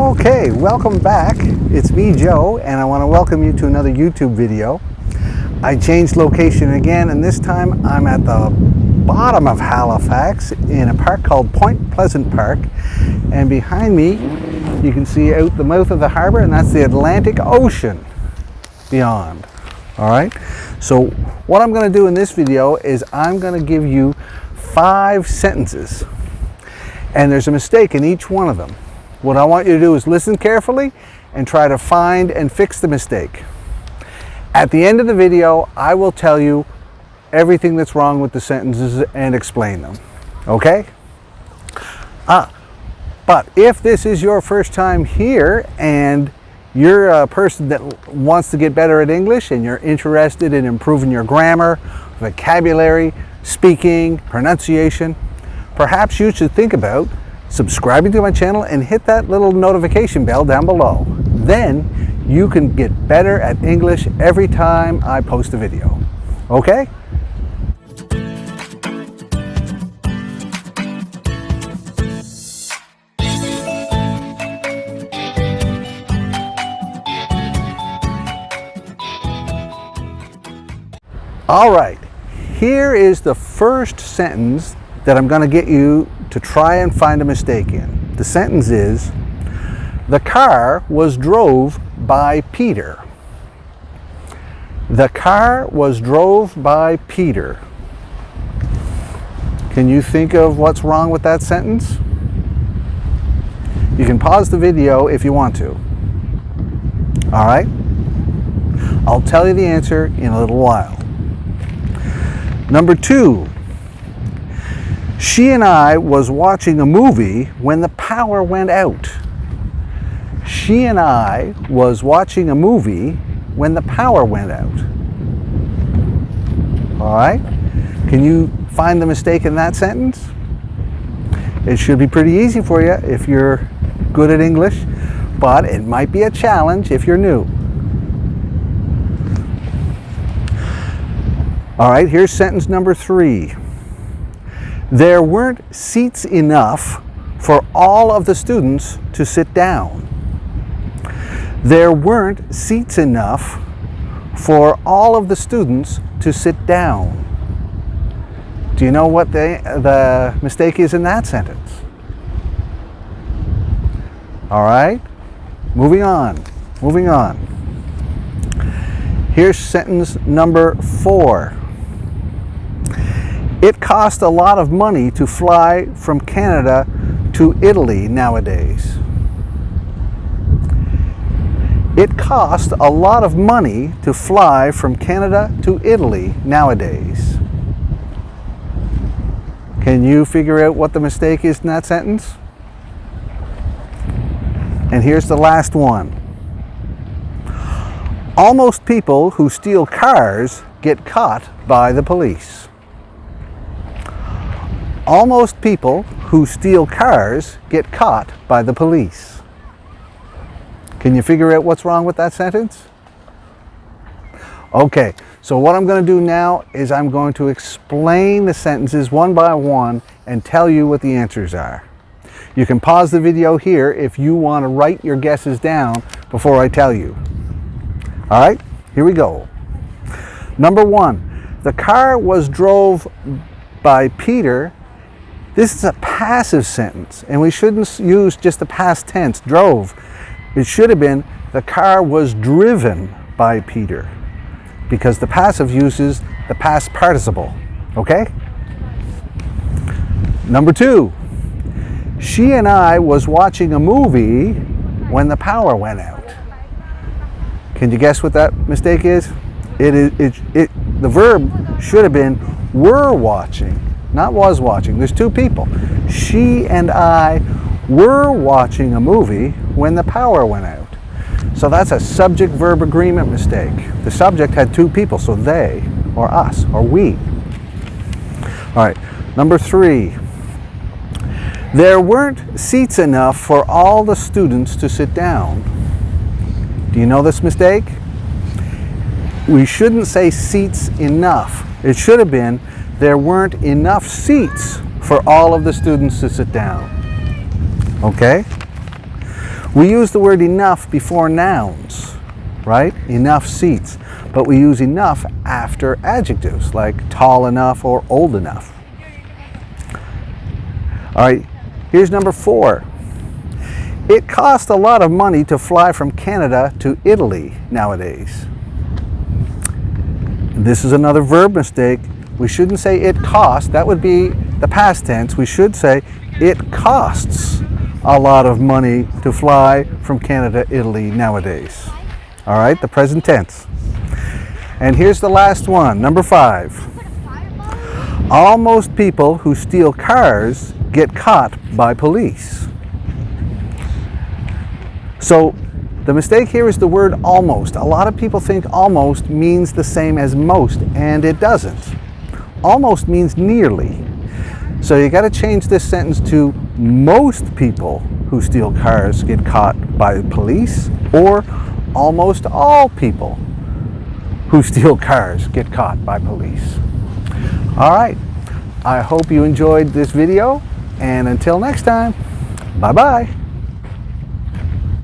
Okay, welcome back. It's me, Joe, and I want to welcome you to another YouTube video. I changed location again, and this time I'm at the bottom of Halifax in a park called Point Pleasant Park. And behind me, you can see out the mouth of the harbor, and that's the Atlantic Ocean beyond. All right, so what I'm going to do in this video is I'm going to give you 5 sentences, and there's a mistake in each one of them. What I want you to do is listen carefully and try to find and fix the mistake. At the end of the video, I will tell you everything that's wrong with the sentences and explain them. Okay? But if this is your first time here and you're a person that wants to get better at English and you're interested in improving your grammar, vocabulary, speaking, pronunciation, perhaps you should think about subscribing to my channel and hit that little notification bell down below. Then you can get better at English every time I post a video. Okay? All right, here is the first sentence that I'm going to get you to try and find a mistake in. The sentence is, the car was drove by Peter. The car was drove by Peter. Can you think of what's wrong with that sentence? You can pause the video if you want to. All right? I'll tell you the answer in a little while. Number 2. She and I was watching a movie when the power went out. She and I was watching a movie when the power went out. All right? Can you find the mistake in that sentence? It should be pretty easy for you if you're good at English, but it might be a challenge if you're new. All right, here's sentence number 3. There weren't seats enough for all of the students to sit down. There weren't seats enough for all of the students to sit down. Do you know what the mistake is in that sentence? All right, moving on. Here's sentence number 4. It costs a lot of money to fly from Canada to Italy nowadays. It costs a lot of money to fly from Canada to Italy nowadays. Can you figure out what the mistake is in that sentence? And here's the last one. Almost people who steal cars get caught by the police. Almost people who steal cars get caught by the police. Can you figure out what's wrong with that sentence? Okay, so what I'm going to do now is I'm going to explain the sentences one by one and tell you what the answers are. You can pause the video here if you want to write your guesses down before I tell you. All right, here we go. Number 1, the car was drove by Peter. This is a passive sentence, and we shouldn't use just the past tense, drove. It should have been, the car was driven by Peter, because the passive uses the past participle, okay? Number 2, she and I was watching a movie when the power went out. Can you guess what that mistake is? The verb should have been were watching, not was watching. There's 2 people. She and I were watching a movie when the power went out. So that's a subject-verb agreement mistake. The subject had 2 people, so they, or us, or we. All right, number 3. There weren't seats enough for all the students to sit down. Do you know this mistake? We shouldn't say seats enough. It should have been, there weren't enough seats for all of the students to sit down. Okay? We use the word enough before nouns, right? Enough seats. But we use enough after adjectives like tall enough or old enough. All right, here's number 4. It costs a lot of money to fly from Canada to Italy nowadays. This is another verb mistake. We shouldn't say it costs. That would be the past tense. We should say it costs a lot of money to fly from Canada to Italy nowadays. All right, the present tense. And here's the last one, number 5. Almost people who steal cars get caught by police. So the mistake here is the word almost. A lot of people think almost means the same as most, and it doesn't. Almost means nearly. So you got to change this sentence to most people who steal cars get caught by police, or almost all people who steal cars get caught by police. All right, I hope you enjoyed this video, and until next time, bye-bye.